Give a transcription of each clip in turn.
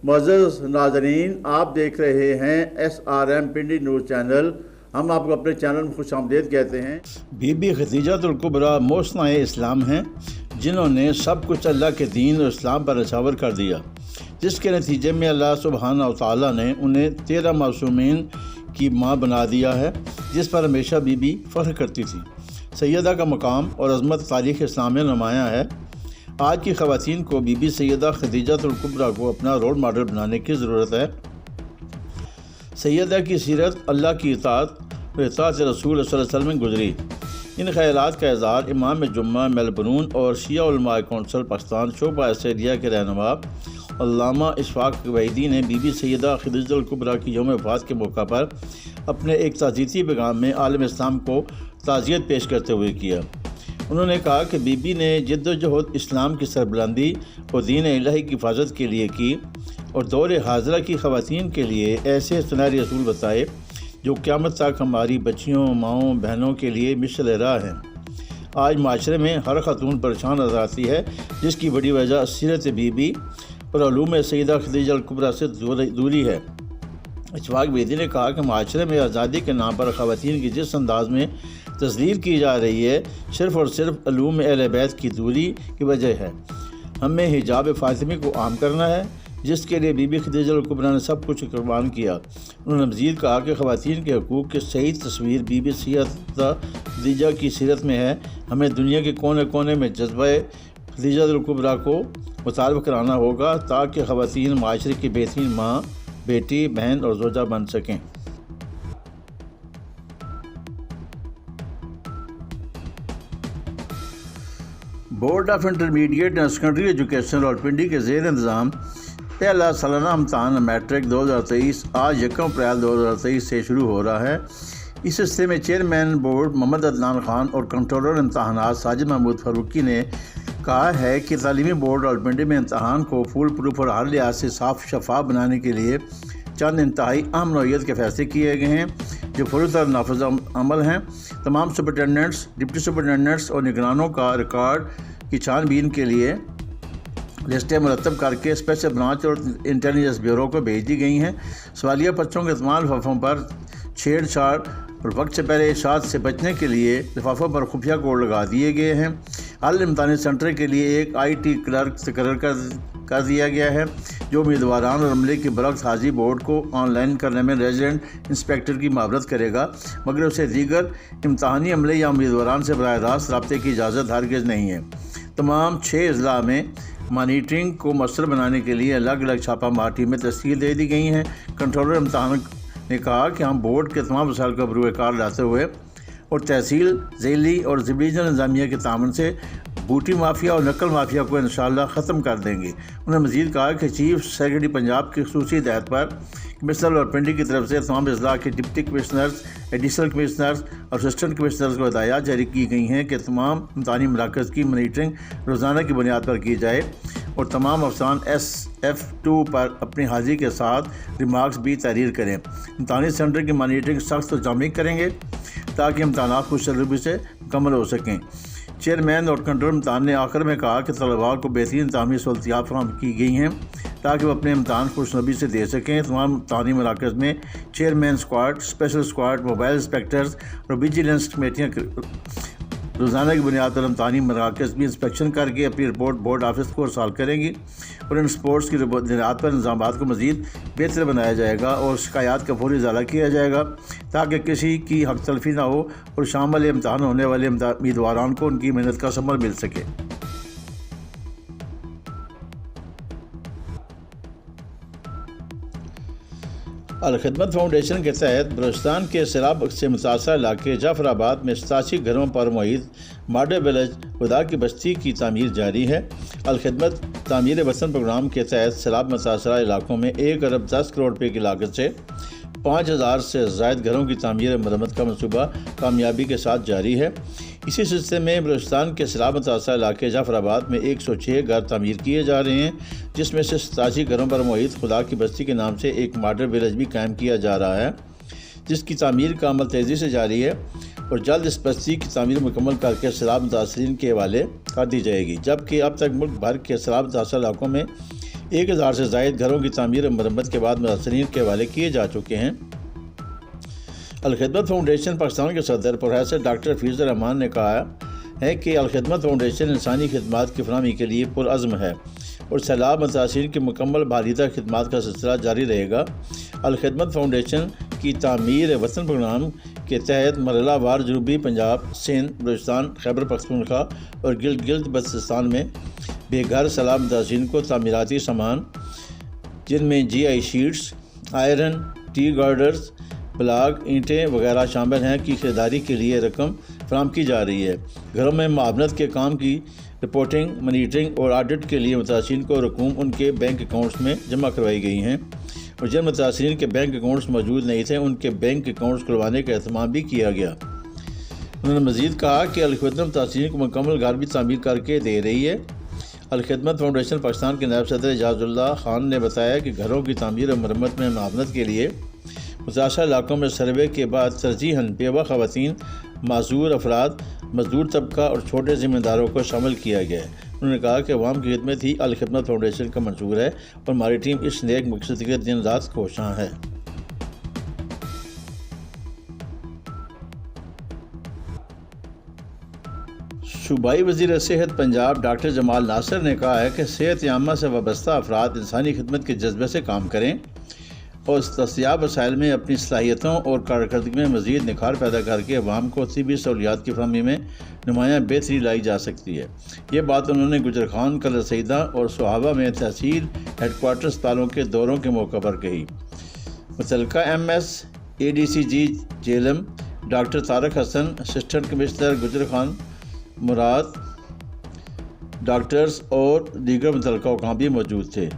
معزز ناظرین، آپ دیکھ رہے ہیں SRM پنڈی نیوز چینل۔ ہم آپ کو اپنے چینل میں خوش آمدید کہتے ہیں۔ بی بی خدیجہ الکبریٰ محسنہ اسلام ہیں، جنہوں نے سب کچھ اللہ کے دین اور اسلام پر نچھاور کر دیا، جس کے نتیجے میں اللہ سبحانہ و تعالیٰ نے انہیں 13 معصومین کی ماں بنا دیا ہے، جس پر ہمیشہ بی بی فخر کرتی تھی۔ سیدہ کا مقام اور عظمت تاریخ اسلام میں نمایاں ہے۔ آج کی خواتین کو بی بی سیدہ خدیجہ الکبریٰ کو اپنا رول ماڈل بنانے کی ضرورت ہے۔ سیدہ کی سیرت اللہ کی اطاعت اور اطاعت رسول صلی اللہ علیہ وسلم میں گزری۔ ان خیالات کا اظہار امام جمعہ میلبورن اور شیعہ علماء کونسل پاکستان شعبہ آسٹریلیا کے رہنما علامہ اشفاق وحیدی نے بی بی سیدہ خدیجہ الکبریٰ کی یوم وفات کے موقع پر اپنے ایک تعزیتی پیغام میں عالم اسلام کو تعزیت پیش کرتے ہوئے کیا۔ انہوں نے کہا کہ بی بی نے جد و جہد اسلام کی سربلندی اور دین الہی کی حفاظت کے لیے کی اور دور حاضرہ کی خواتین کے لیے ایسے سنہرے اصول بتائے جو قیامت تک ہماری بچیوں، ماؤں، بہنوں کے لیے مثل راہ ہیں۔ آج معاشرے میں ہر خاتون پریشان نظر آتی ہے، جس کی بڑی وجہ سیرت بی بی اور علوم سیدہ خدیجہ الکبریٰ سے دوری ہے۔ اشفاق وحیدی نے کہا کہ معاشرے میں آزادی کے نام پر خواتین کی جس انداز میں تذلیل کی جا رہی ہے، صرف اور صرف علوم اہل بیت کی دوری کی وجہ ہے۔ ہمیں حجاب فاطمی کو عام کرنا ہے، جس کے لیے بی بی خدیجہ الکبریٰ نے سب کچھ قربان کیا۔ انہوں نے مزید کہا کہ خواتین کے حقوق کی صحیح تصویر بی بی سیدہ خدیجہ کی سیرت میں ہے۔ ہمیں دنیا کے کونے کونے میں جذبہ خدیجہ الکبریٰ کو متعارف کرانا ہوگا تاکہ خواتین معاشرے کی بہترین ماں، بیٹی، بہن اور زوجہ بن سکیں۔ Board of intermediate and secondary education Rawalpindi کے زیر انتظام پہلا سالانہ امتحان میٹرک 2023 آج 1 اپریل 2023 سے شروع ہو رہا ہے۔ اس سلسلے میں چیئرمین بورڈ محمد عدنان خان اور کنٹرولر امتحانات ساجد محمود فاروقی نے کہا ہے کہ تعلیمی بورڈ راولپنڈی میں امتحان کو فول پروف اور ہر لحاظ سے صاف شفاف بنانے کے لیے چند انتہائی اہم نوعیت کے فیصلے کیے گئے ہیں جو فوری طور نافذ عمل ہیں۔ تمام سپرنٹینڈنٹس، ڈپٹی سپرنٹینڈنٹس اور نگرانوں کا ریکارڈ کی چھان بین کے لیے لسٹیں مرتب کر کے اسپیشل برانچ اور انٹیلیجنس بیورو کو بھیج دی گئی ہیں۔ سوالیہ پرچوں کے تمام لفافوں پر چھیڑ چھاڑ اور وقت سے پہلے اشاعت سے بچنے کے لیے لفافوں پر خفیہ کوڈ لگا دیے گئے ہیں۔ ہر امتحانی سینٹر کے لیے ایک IT کلرک تقرر کر دیا گیا ہے جو امیدواران اور عملے کی برعکس حاضری بورڈ کو آن لائن کرنے میں ریزیڈنٹ انسپیکٹر کی معاونت کرے گا، مگر اسے دیگر امتحانی عملے یا امیدواران سے براہ راست رابطے کی اجازت ہرگز نہیں ہے۔ تمام 6 اضلاع میں مانیٹرنگ کو مؤثر بنانے کے لیے الگ الگ چھاپہ مار ٹیمیں تشکیل دے دی گئی ہیں۔ کنٹرولر امتحان نے کہا کہ ہم بورڈ کے تمام وسائل کو بروئے کار لاتے ہوئے اور تحصیل، ذیلی اور سب ڈویژنل انتظامیہ کے تعاون سے بوٹی مافیا اور نقل مافیا کو انشاءاللہ ختم کر دیں گے۔ انہوں نے مزید کہا کہ چیف سیکرٹری پنجاب کی خصوصی ہدایت پر کمشنر راولپنڈی کی طرف سے تمام اضلاع کے ڈپٹی کمشنرز، ایڈیشنل کمشنرز اور اسسٹنٹ کمشنرز کو ہدایات جاری کی گئی ہیں کہ تمام امتحانی مراکز کی مانیٹرنگ روزانہ کی بنیاد پر کی جائے اور تمام افسران SF2 پر اپنی حاضری کے ساتھ ریمارکس بھی تحریر کریں۔ امتحانی سینٹر کی مانیٹرنگ سخت و جامع کریں گے تاکہ امتحانات خوش سلوکی سے مکمل ہو سکیں۔ چیئرمین اور کنٹرول امتحان نے آخر میں کہا کہ طلباء کو بہترین تعلیمی سہولتیات فراہم کی گئی ہیں تاکہ وہ اپنے امتحان خوشنصیبی سے دے سکیں۔ تمام امتحانی مراکز میں chairman squad, special squad, mobile inspectors اور ویجیلنس کمیٹیاں روزانہ کی بنیاد پر امتحانی مراکز بھی انسپیکشن کر کے اپنی رپورٹ بورڈ آفس کو ارسال کریں گی اور ان سپورٹس کی بنیاد پر انتظامات کو مزید بہتر بنایا جائے گا اور شکایات کا فوری ازالہ کیا جائے گا تاکہ کسی کی حق تلفی نہ ہو اور شامل امتحان ہونے والے امیدواران کو ان کی محنت کا ثمر مل سکے۔ الخدمت فاؤنڈیشن کے تحت بلوچستان کے سیلاب سے متاثرہ علاقے جعفر آباد میں 87 گھروں پر محیط ماڈل ولیج خدا کی بستی کی تعمیر جاری ہے۔ الخدمت تعمیر وطن پروگرام کے تحت سیلاب متاثرہ علاقوں میں 1 ارب 10 کروڑ روپے کی لاگت سے 5000 سے زائد گھروں کی تعمیر مرمت کا منصوبہ کامیابی کے ساتھ جاری ہے۔ اسی سلسلے میں بلوچستان کے سیلاب متاثرہ علاقے جعفر آباد میں 106 گھر تعمیر کیے جا رہے ہیں، جس میں سے 87 گھروں پر محیط خدا کی بستی کے نام سے ایک ماڈل ولیج بھی قائم کیا جا رہا ہے، جس کی تعمیر کا عمل تیزی سے جاری ہے اور جلد اس بستی کی تعمیر مکمل کر کے سیلاب متاثرین کے حوالے کر دی جائے گی، جبکہ اب تک ملک بھر کے سیلاب متاثرہ علاقوں میں 1000 سے زائد گھروں کی تعمیر اور مرمت کے بعد متاثرین کے حوالے کیے جا چکے ہیں۔ الخدمت فاؤنڈیشن پاکستان کے صدر پروفیسر ڈاکٹر حفیظ الرحمان نے کہا ہے کہ الخدمت فاؤنڈیشن انسانی خدمات کی فراہمی کے لیے پرعزم ہے اور سیلاب متاثرین کی مکمل بالیدہ خدمات کا سلسلہ جاری رہے گا۔ الخدمت فاؤنڈیشن کی تعمیر وطن پروگرام کے تحت مرحلہ وار جنوبی پنجاب، سندھ، بلوچستان، خیبر پختونخوا اور گلگت بلتستان میں بے گھر سیلاب متاثرین کو تعمیراتی سامان جن میں GI sheets, iron, T girders, block, اینٹیں وغیرہ شامل ہیں کی خریداری کے لیے رقم فراہم کی جا رہی ہے۔ گھروں میں معاونت کے کام کی رپورٹنگ، مانیٹرنگ اور آڈٹ کے لیے متاثرین کو رقوم ان کے بینک اکاؤنٹس میں جمع کروائی گئی ہیں اور جن متاثرین کے بینک اکاؤنٹس موجود نہیں تھے ان کے بینک اکاؤنٹس کھلوانے کا اہتمام بھی کیا گیا۔ انہوں نے مزید کہا کہ الخدمت متاثرین کو مکمل گھر بھی تعمیر کر کے دے رہی ہے۔ الخدمت فاؤنڈیشن پاکستان کے نائب صدر اعجاز اللہ خان نے بتایا کہ گھروں کی تعمیر اور مرمت میں معاونت کے لیے متاثرہ علاقوں میں سروے کے بعد ترجیحاً بیوہ خواتین، معذور افراد، مزدور طبقہ اور چھوٹے ذمہ داروں کو شامل کیا گیا ہے۔ انہوں نے کہا کہ عوام کی خدمت ہی الخدمت فاؤنڈیشن کا منشور ہے اور ہماری ٹیم اس نیک مقصد کے دن رات کوشاں ہے۔ صوبائی وزیر صحت پنجاب ڈاکٹر جمال ناصر نے کہا ہے کہ صحت عامہ سے وابستہ افراد انسانی خدمت کے جذبے سے کام کریں اور دستیاب وسائل میں اپنی صلاحیتوں اور کارکردگی میں مزید نکھار پیدا کر کے عوام کو طبی سہولیات کی فراہمی میں نمایاں بہتری لائی جا سکتی ہے۔ یہ بات انہوں نے گجرخان، کلر سیدہ اور صحابہ میں تحصیل ہیڈ کوارٹر اسپتالوں کے دوروں کے موقع پر کہی۔ متعلقہ MS ADCG Jhelum doctor Tariq Hassan, assistant commissioner Gujar Khan Murad, doctors اور دیگر متعلقہ حکام بھی موجود تھے۔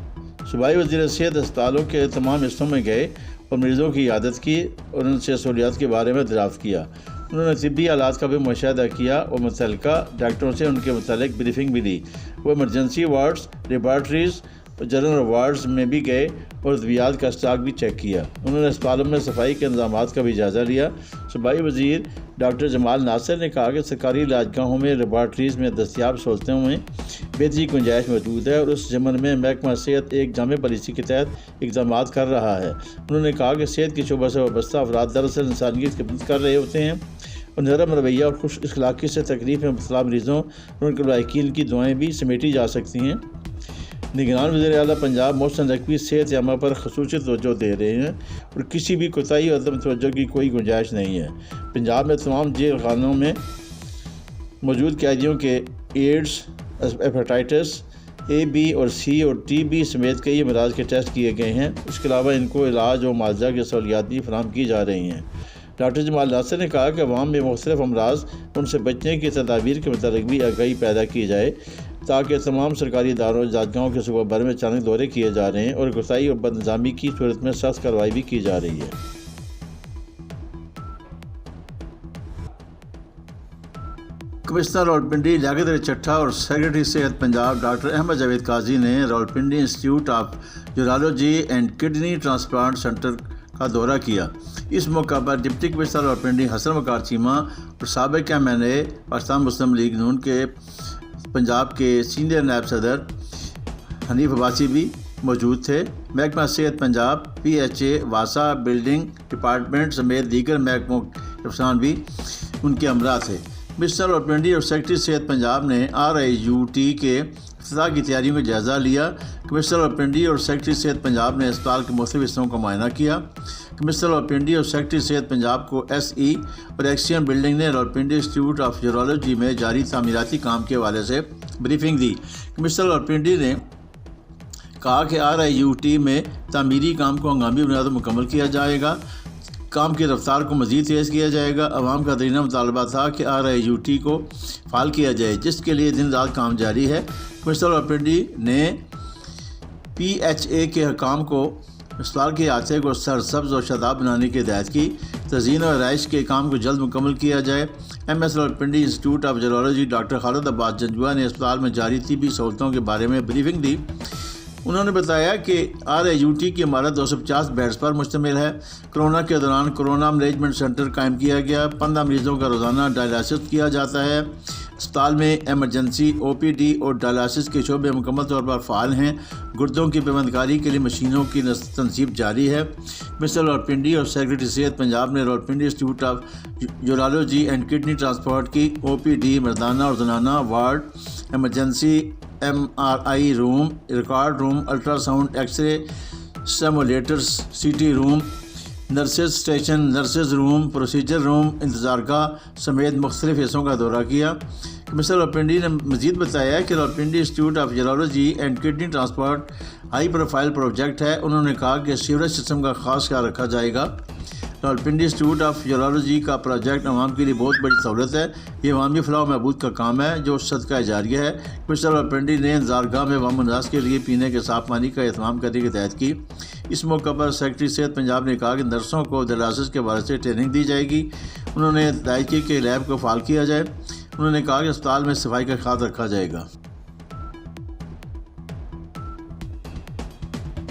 صوبائی وزیر صحت اسپتالوں کے تمام حصوں میں گئے اور مریضوں کی عیادت کی اور ان سے سہولیات کے بارے میں دریافت کیا۔ انہوں نے طبی آلات کا بھی مشاہدہ کیا اور متعلقہ ڈاکٹروں سے ان کے متعلق بریفنگ بھی لی۔ وہ ایمرجنسی وارڈز، لیبارٹریز اور جنرل وارڈز میں بھی گئے اور ادویات کا اسٹاک بھی چیک کیا۔ انہوں نے اسپتالوں میں صفائی کے انتظامات کا بھی جائزہ لیا۔ صوبائی وزیر ڈاکٹر جمال ناصر نے کہا کہ سرکاری علاج گاہوں میں لیبارٹریز میں دستیاب سہولتوں میں بہتری کی گنجائش موجود ہے اور اس ضمن میں محکمہ صحت ایک جامع پالیسی کے تحت اقدامات کر رہا ہے۔ انہوں نے کہا کہ صحت کی شعبہ سے وابستہ افراد دراصل انسانیت کی خدمت کر رہے ہوتے ہیں اور نرم رویہ اور خوش اخلاقی سے تکلیف میں مبتلا مریضوں اور ان کے لائقین کی دعائیں بھی سمیٹی جا سکتی ہیں۔ نگران وزیر اعلیٰ پنجاب محسن نقوی صحت عامہ پر خصوصی توجہ دے رہے ہیں اور کسی بھی کوتاہی اور عدم توجہ کی کوئی گنجائش نہیں ہے۔ پنجاب میں تمام جیل خانوں میں موجود قیدیوں کے ایڈز، ہیپاٹائٹس A، B اور C اور TB سمیت کئی امراض کے ٹیسٹ کیے گئے ہیں۔ اس کے علاوہ ان کو علاج و معالجہ کی سہولیات بھی فراہم کی جا رہی ہیں۔ ڈاکٹر جمال ناصر نے کہا کہ عوام میں مختلف امراض ان سے بچنے کی تدابیر کے متعلق بھی آگاہی پیدا کی جائے تاکہ تمام سرکاری اداروں اور علاجگاہوں کے صوبہ بھر میں اچانک دورے کیے جا رہے ہیں اور کوتاہی اور بدنظامی کی صورت میں سخت کارروائی بھی کی جا رہی ہے۔ کمشنر راولپنڈی لیاقت علی چٹھا اور سیکرٹری صحت پنجاب ڈاکٹر احمد جاوید قاضی نے Rawalpindi institute of urology and kidney transplant centre کا دورہ کیا۔ اس موقع پر ڈپٹی کمشنر راولپنڈی حسن وقار چیمہ اور سابق MNA پاکستان مسلم لیگ نون کے پنجاب کے سینئر نائب صدر حنیف عباسی بھی موجود تھے۔ محکمہ صحت پنجاب، PHA، واسا بلڈنگ ڈپارٹمنٹ سمیت دیگر محکموں کے افسران بھی ان کے ہمراہ تھے۔ کمشنر راولپنڈی اور سیکرٹری صحت پنجاب نے RIUT کے افتتاح کی تیاریوں کا جائزہ لیا۔ کمشنر راولپنڈی اور سیکرٹری صحت پنجاب نے اسپتال کے مختلف حصوں کا معائنہ کیا۔ کمشنر راولپنڈی اور سیکرٹری صحت پنجاب کو SE اور ایکسیم بلڈنگ نے راولپنڈی انسٹیٹیوٹ آف یورالوجی میں جاری تعمیراتی کام کے حوالے سے بریفنگ دی۔ کمشنر راولپنڈی نے کہا کہ RIUT میں تعمیری کام کو ہنگامی بنیاد پر مکمل کیا جائے گا، کام کی رفتار کو مزید تیز کیا جائے گا۔ عوام کا درینہ مطالبہ تھا کہ RIUT کو فعال کیا جائے جس کے لیے دن رات کام جاری ہے۔ کمشنر راولپنڈی نے PHA کے حکام کو اسپتال کے احاطے کو سرسبز و شاداب بنانے کی ہدایت کی۔ تزئین و آرائش کے کام کو جلد مکمل کیا جائے۔ MS Rawalpindi institute of urology doctor Khalid Abbas Janjua نے اسپتال میں جاری طبی سہولتوں کے بارے میں بریفنگ دی۔ انہوں نے بتایا کہ RIUT کی عمارت 250 بیڈز پر مشتمل ہے۔ کرونا کے دوران کرونا مینجمنٹ سینٹر قائم کیا گیا۔ 15 مریضوں کا روزانہ ڈائلسس کیا جاتا ہے۔ اسپتال میں ایمرجنسی OPD اور ڈائلسس کے شعبے مکمل طور پر فعال ہیں۔ گردوں کی پیوندکاری کے لیے مشینوں کی تنصیب جاری ہے۔ مسٹر راولپنڈی اور سیکرٹری صحت پنجاب نے Rawalpindi institute of urology and kidney transplant کی OPD مردانہ اور زنانہ ward, emergency MRI room, record room, ultrasound, X ray simulators, CT room, nurses station, nurses room, procedure room, انتظار گاہ سمیت مختلف حصوں کا دورہ کیا۔ مسٹر راولپنڈی نے مزید بتایا کہ Rawalpindi institute of urology and kidney transplant high profile project ہے۔ انہوں نے کہا کہ سیوریج سسٹم کا خاص خیال رکھا جائے گا۔ راولپنڈی انسٹیٹیوٹ آف یورالوجی کا پروجیکٹ عوام کے لیے بہت بڑی سہولت ہے۔ یہ عوامی فلاح و بہبود کا کام ہے جو صدقہ جاریہ ہے۔ مسٹر راولپنڈی نے انتظار گاہ میں عوام الناس کے لیے پینے کے صاف پانی کا اہتمام کرنے کی ہدایت کی۔ اس موقع پر سیکرٹری صحت پنجاب نے کہا کہ نرسوں کو ڈائلسس کے حوالے سے ٹریننگ دی جائے گی۔ انہوں نے ہدایت کی کہ لیب کو فعال کیا جائے۔ انہوں نے کہا کہ اسپتال میں صفائی کا خیال رکھا جائے گا۔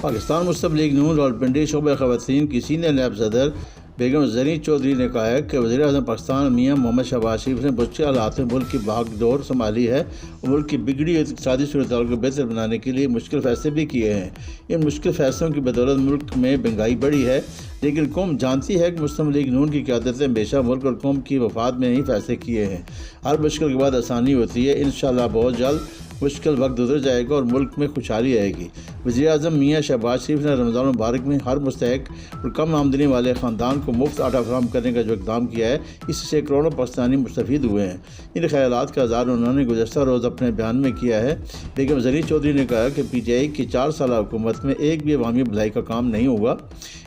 پاکستان مسلم لیگ نون راولپنڈی شعبہ خواتین کی سینئر نائب صدر بیگم زرین چودھری نے کہا ہے کہ وزیر اعظم پاکستان میاں محمد شہباز شریف نے مشکل حالات میں ملک کی بھاگ دوڑ سنبھالی ہے اور ملک کی بگڑی اقتصادی صورتحال کو بہتر بنانے کے لیے مشکل فیصلے بھی کیے ہیں۔ ان مشکل فیصلوں کی بدولت ملک میں مہنگائی بڑھی ہے، لیکن قوم جانتی ہے کہ مسلم لیگ نون کی قیادت نے ہمیشہ ملک اور قوم کی مفاد میں ہی فیصلے کیے ہیں۔ ہر مشکل کے بعد آسانی ہوتی ہے۔ انشاءاللہ بہت جلد مشکل وقت گزر جائے گا اور ملک میں خوشحالی آئے گی۔ وزیر اعظم میاں شہباز شریف نے رمضان المبارک میں ہر مستحق اور کم آمدنی والے خاندان کو مفت آٹا فراہم کرنے کا جو اقدام کیا ہے، اس سے کروڑوں پاکستانی مستفید ہوئے ہیں۔ ان خیالات کا اظہار انہوں نے گزشتہ روز اپنے بیان میں کیا ہے۔ بیگم زرین چودھری نے کہا کہ PTI کی 4 سالہ حکومت میں ایک بھی عوامی بھلائی کا کام نہیں ہوا۔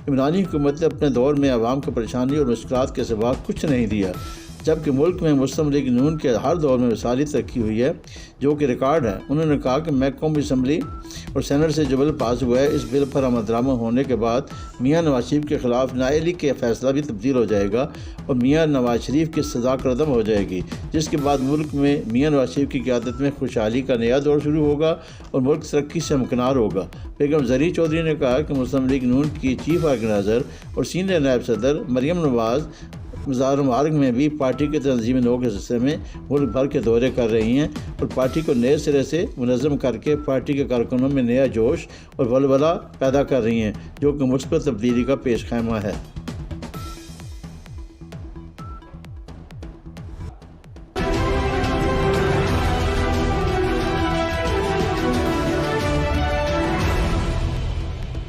عمرانی حکومت نے اپنے دور میں عوام کو پریشانی اور مشکلات کے سوا کچھ نہیں دیا، جبکہ ملک میں مسلم لیگ نون کے ہر دور میں مثالی ترقی ہوئی ہے، جو کہ ریکارڈ ہے۔ انہوں نے کہا کہ محکمہ اسمبلی اور سینٹ سے جو بل پاس ہوا ہے، اس بل پر عمل درآمد ہونے کے بعد میاں نواز شریف کے خلاف نااہلی کا فیصلہ بھی تبدیل ہو جائے گا اور میاں نواز شریف کی سزا کردم ہو جائے گی، جس کے بعد ملک میں میاں نواز شریف کی قیادت میں خوشحالی کا نیا دور شروع ہوگا اور ملک ترقی سے ہمکنار ہوگا۔ بیگم زرین چودھری نے کہا کہ مسلم لیگ نون کی چیف آرگنائزر اور سینئر نائب صدر مریم نواز رمضان المبارک میں بھی پارٹی کے تنظیم نو کے سلسلے میں ملک بھر کے دورے کر رہی ہیں اور پارٹی کو نئے سرے سے منظم کر کے پارٹی کے کارکنوں میں نیا جوش اور ولولہ پیدا کر رہی ہیں، جو کہ مثبت تبدیلی کا پیش خیمہ ہے۔